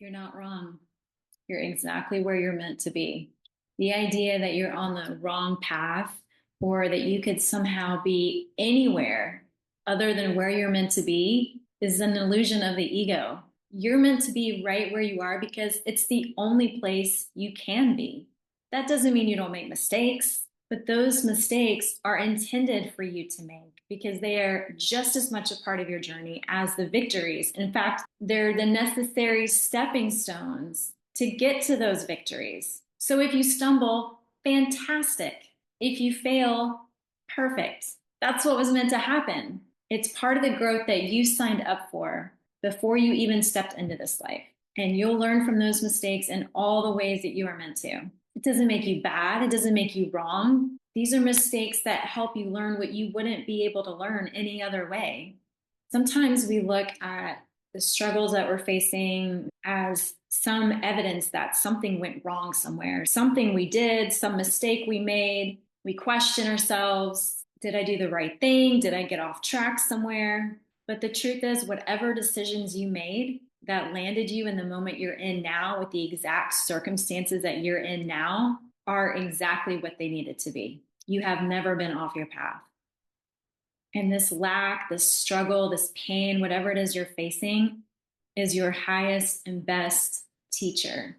You're not wrong. You're exactly where you're meant to be. The idea that you're on the wrong path or that you could somehow be anywhere other than where you're meant to be is an illusion of the ego. You're meant to be right where you are because it's the only place you can be. That doesn't mean you don't make mistakes, but those mistakes are intended for you to make because they are just as much a part of your journey as the victories. In fact, they're the necessary stepping stones to get to those victories. So if you stumble, fantastic. If you fail, perfect. That's what was meant to happen. It's part of the growth that you signed up for before you even stepped into this life. And you'll learn from those mistakes in all the ways that you are meant to. It doesn't make you bad. It doesn't make you wrong. These are mistakes that help you learn what you wouldn't be able to learn any other way. Sometimes we look at the struggles that we're facing as some evidence that something went wrong somewhere, something we did, some mistake we made. We question ourselves. Did I do the right thing? Did I get off track somewhere? But the truth is, whatever decisions you made that landed you in the moment you're in now with the exact circumstances that you're in now are exactly what they needed to be. You have never been off your path. And this lack, this struggle, this pain, whatever it is you're facing, is your highest and best teacher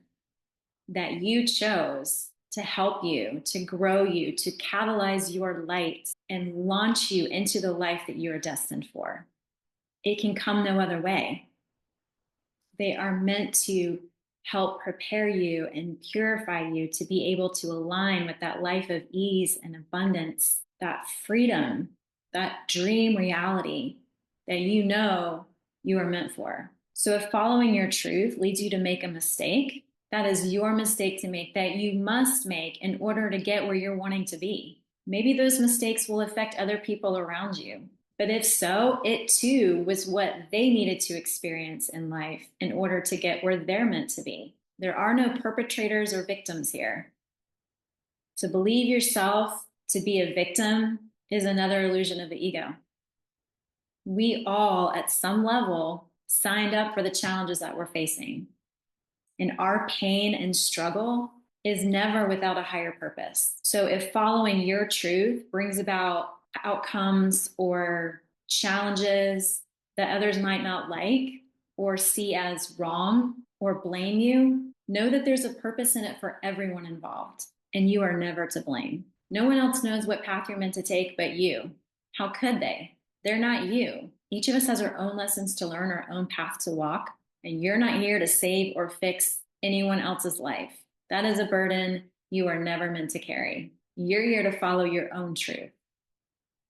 that you chose to help you, to grow you, to catalyze your light and launch you into the life that you are destined for. It can come no other way. They are meant to help prepare you and purify you to be able to align with that life of ease and abundance, that freedom, that dream reality that you know you are meant for. So if following your truth leads you to make a mistake, that is your mistake to make, that you must make in order to get where you're wanting to be. Maybe those mistakes will affect other people around you. But if so, it too was what they needed to experience in life in order to get where they're meant to be. There are no perpetrators or victims here. To believe yourself to be a victim is another illusion of the ego. We all, at some level, signed up for the challenges that we're facing. And our pain and struggle is never without a higher purpose. So if following your truth brings about outcomes or challenges that others might not like or see as wrong or blame you, know that there's a purpose in it for everyone involved, and you are never to blame. No one else knows what path you're meant to take but you. How could they? They're not you. Each of us has our own lessons to learn, our own path to walk, and you're not here to save or fix anyone else's life. That is a burden you are never meant to carry. You're here to follow your own truth.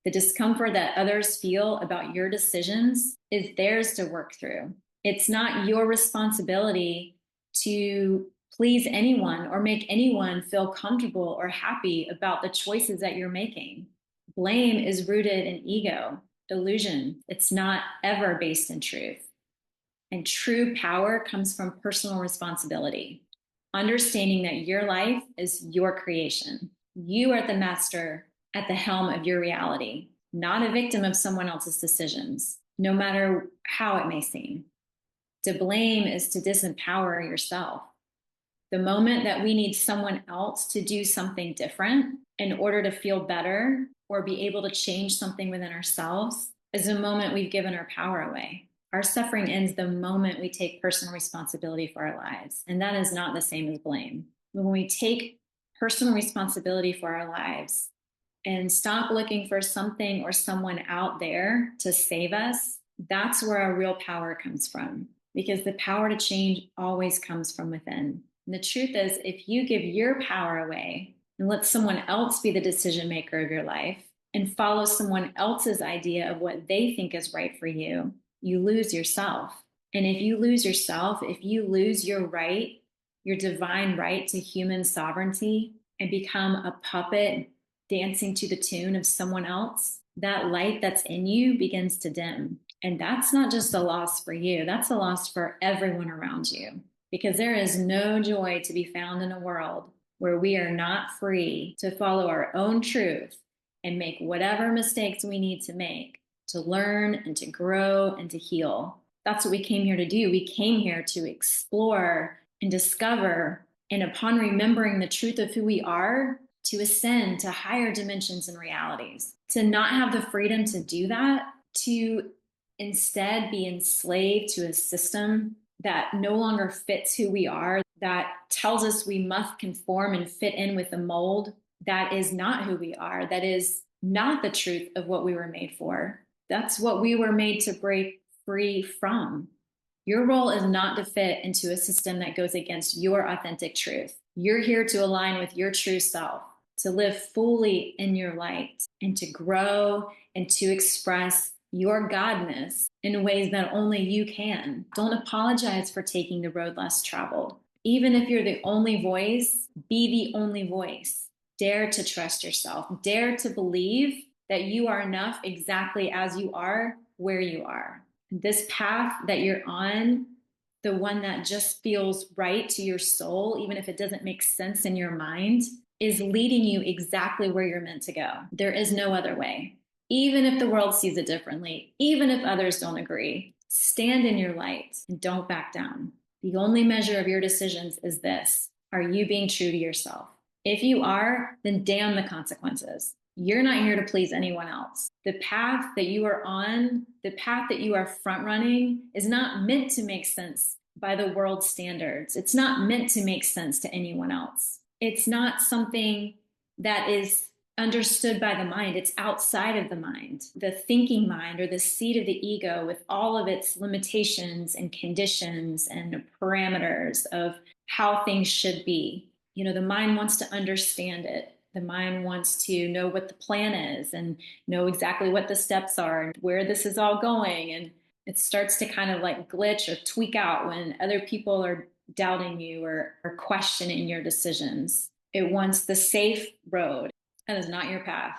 The discomfort that others feel about your decisions is theirs to work through. It's not your responsibility to please anyone or make anyone feel comfortable or happy about the choices that you're making. Blame is rooted in ego, illusion. It's not ever based in truth. And true power comes from personal responsibility, understanding that your life is your creation. You are the master at the helm of your reality, not a victim of someone else's decisions, no matter how it may seem. To blame is to disempower yourself. The moment that we need someone else to do something different in order to feel better or be able to change something within ourselves is the moment we've given our power away. Our suffering ends the moment we take personal responsibility for our lives. And that is not the same as blame. When we take personal responsibility for our lives and stop looking for something or someone out there to save us, that's where our real power comes from. Because the power to change always comes from within. And the truth is, if you give your power away and let someone else be the decision maker of your life and follow someone else's idea of what they think is right for you, you lose yourself. And if you lose yourself, if you lose your right, your divine right to human sovereignty and become a puppet dancing to the tune of someone else, that light that's in you begins to dim. And that's not just a loss for you, that's a loss for everyone around you. Because there is no joy to be found in a world where we are not free to follow our own truth and make whatever mistakes we need to make to learn and to grow and to heal. That's what we came here to do. We came here to explore and discover, and upon remembering the truth of who we are, to ascend to higher dimensions and realities. To not have the freedom to do that, to instead be enslaved to a system that no longer fits who we are, that tells us we must conform and fit in with the mold that is not who we are, that is not the truth of what we were made for. That's what we were made to break free from. Your role is not to fit into a system that goes against your authentic truth. You're here to align with your true self, to live fully in your light, and to grow and to express your godness in ways that only you can. Don't apologize for taking the road less traveled. Even if you're the only voice, be the only voice. Dare to trust yourself. Dare to believe that you are enough exactly as you are, where you are. This path that you're on, the one that just feels right to your soul, even if it doesn't make sense in your mind, is leading you exactly where you're meant to go. There is no other way. Even if the world sees it differently, even if others don't agree, stand in your light and don't back down. The only measure of your decisions is this: are you being true to yourself? If you are, then damn the consequences. You're not here to please anyone else. The path that you are on, the path that you are front running, is not meant to make sense by the world's standards. It's not meant to make sense to anyone else. It's not something that is understood by the mind. It's outside of the mind, the thinking mind, or the seat of the ego, with all of its limitations and conditions and parameters of how things should be. You know, the mind wants to understand it. The mind wants to know what the plan is and know exactly what the steps are and where this is all going. And it starts to kind of like glitch or tweak out when other people are doubting you or questioning your decisions. It wants the safe road. That is not your path.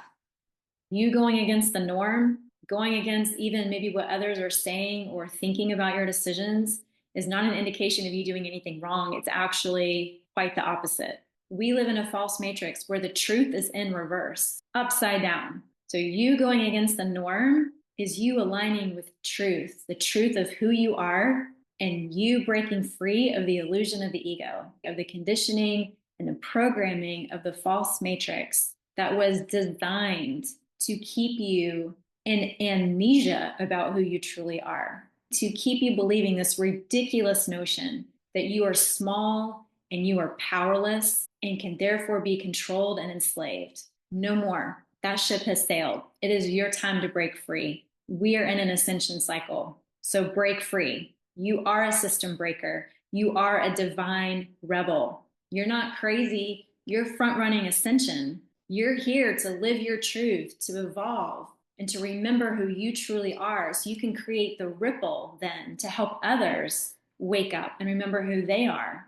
You going against the norm, going against even maybe what others are saying or thinking about your decisions, is not an indication of you doing anything wrong. It's actually quite the opposite. We live in a false matrix where the truth is in reverse, upside down. So you going against the norm is you aligning with truth, the truth of who you are, and you breaking free of the illusion of the ego, of the conditioning and the programming of the false matrix that was designed to keep you in amnesia about who you truly are, to keep you believing this ridiculous notion that you are small and you are powerless and can therefore be controlled and enslaved. No more. That ship has sailed. It is your time to break free. We are in an ascension cycle. So break free. You are a system breaker. You are a divine rebel. You're not crazy. You're front running ascension. You're here to live your truth, to evolve, and to remember who you truly are, so you can create the ripple then to help others wake up and remember who they are.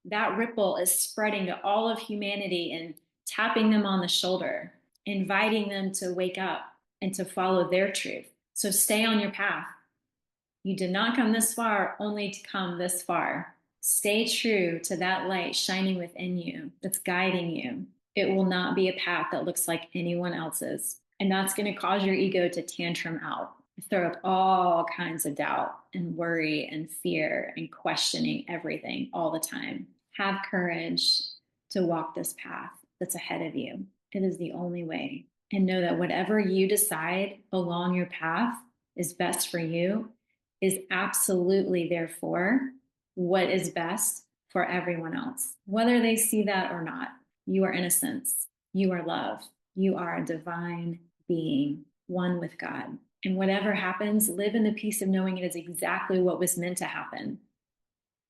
That ripple is spreading to all of humanity and tapping them on the shoulder, inviting them to wake up and to follow their truth. So stay on your path. You did not come this far only to come this far. Stay true to that light shining within you that's guiding you. It will not be a path that looks like anyone else's. And that's going to cause your ego to tantrum out, throw up all kinds of doubt and worry and fear and questioning everything all the time. Have courage to walk this path that's ahead of you. It is the only way. And know that whatever you decide along your path is best for you is absolutely, therefore, what is best for everyone else, whether they see that or not. You are innocence. You are love. You are a divine being, one with God. And whatever happens, live in the peace of knowing it is exactly what was meant to happen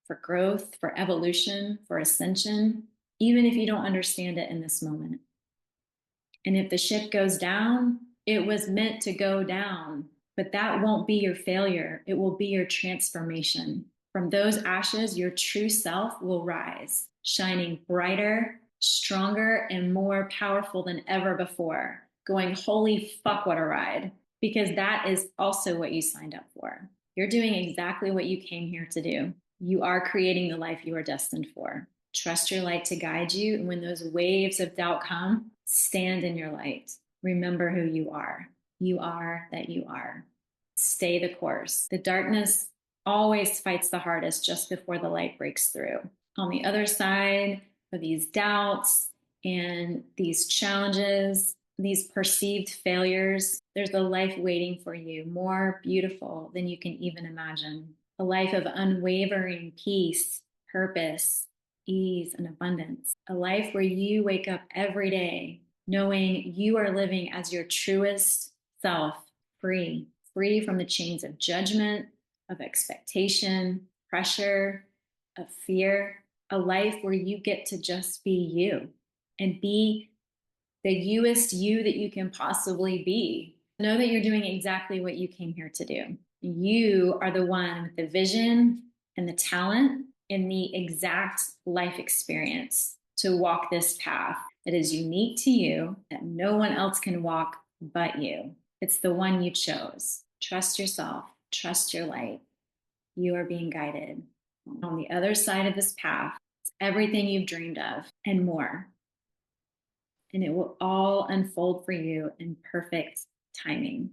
for growth, for evolution, for ascension, even if you don't understand it in this moment. And if the ship goes down, it was meant to go down, but that won't be your failure. It will be your transformation. From those ashes, your true self will rise, shining brighter, stronger, and more powerful than ever before, going, holy fuck, what a ride. Because that is also what you signed up for. You're doing exactly what you came here to do. You are creating the life you are destined for. Trust your light to guide you. And when those waves of doubt come, stand in your light. Remember who you are. You are that you are. Stay the course. The darkness always fights the hardest just before the light breaks through. On the other side of these doubts and these challenges, these perceived failures, there's a life waiting for you, more beautiful than you can even imagine. A life of unwavering peace, purpose, ease, and abundance. A life where you wake up every day knowing you are living as your truest self, free, free from the chains of judgment, of expectation, pressure, of fear. A life where you get to just be you and be the youest you that you can possibly be. Know that you're doing exactly what you came here to do. You are the one with the vision and the talent and the exact life experience to walk this path that is unique to you, that no one else can walk but you. It's the one you chose. Trust yourself, trust your light. You are being guided. On the other side of this path, it's everything you've dreamed of and more. And it will all unfold for you in perfect timing.